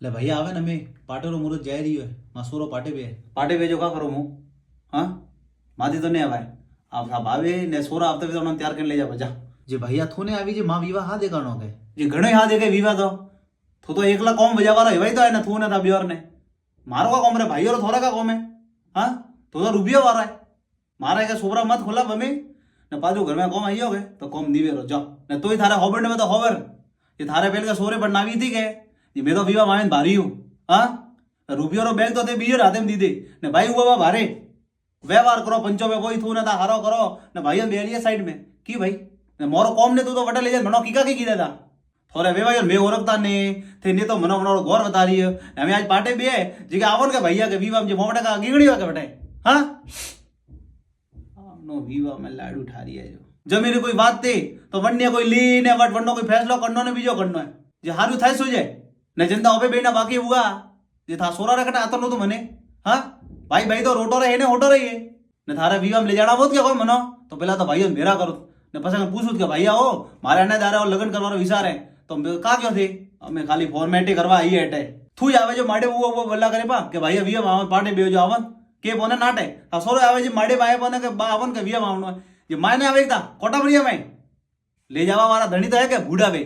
એટલે ભૈયા આવે ને અમે પાટેનો મુહૂર્ત જઈ રહ્યો હે માસુરો પાટે બે પાટે બેજો કા કરું હું હા માથી તો નહીં અવાય આ ભાવે ને સોરા આવતા તો તૈયાર કરીને લઈ જા બજા જે ભૈયા થોને આવી જે માં વિવાહ હા દેખાણો કે જે ઘણો હા દેખે વિવાહ તો એકલા કોમ બજાવાળો એવાય તો એને થું ને તા બ્યોર ને મારો કા કોમ રે ભાઈઓ થોડા કા કોમે હા તો રૂપિયો વાળા મારા કે સોબરા મત ખોલા બમે ને પાછું ઘરમાં કોમ આવ્યો કે તો કોમ દીવેરો જાઓ ને તોય થારે હોબર ને તો હોબર એ થારે પેલ કે સોરે પણ નાવી હતી કે મેં તો વિવાહ માવીને ભારી હું હા રૂપિયો બેગ તો તે બીજો રાતે દીધી ને ભાઈ હું ભારે વ્યવહાર કરો પંચો में कोई थू ना था हारो करो ने भाई बेरिया साइड में की भाई ने मोरो कॉम ने तू तो वटे ले जा मनो कीका की कीदा था थोड़े वे भाई मैं ओरखता ने थे ने तो मनो मनो गौर बता रही है हमें आज पाटे भी है जी के आवन के भैया के विवाह में मोटा का गीगड़ी के बेटे हां नो विवाह में लाडू उठा रही है जो जमीन कोई बात थी तो वन्य कोई ली ने वट वन्नो कोई फैसलो करनो ने बीजो करनो है जे हारू थाय सुजे ने जनता ओबे बेना बाकी हुआ जे था सोरा रखना आतो नो तो मने हां भाई भाई तो रोटो रहे ने होटो रही है ने थारे विवाह में ले जाना बहुत क्या कोई मनो तो पहला तो भाईओ भेरा करो ने પછી પૂછું કે ભાઈ આવો મારે એને દારે લગ્ન કરવાનો વિચાર હે તો કા ક્યો થી અમે ખાલી ફોર્મેલિટી કરવા આઈએ એટલે થું આવે જો માડે વો બલ્લા કરે પા કે ભાઈ વિવાહ માં પાટે બેજો આવન કે બોને નાટે આ સોરો આવે જે માડે બાય બોને કે આવન કે વિવાહ આવનો જે માયને આવે તા કોટા બરિયા માં ले जावा वाला धनी तो है के बूढ़ा बे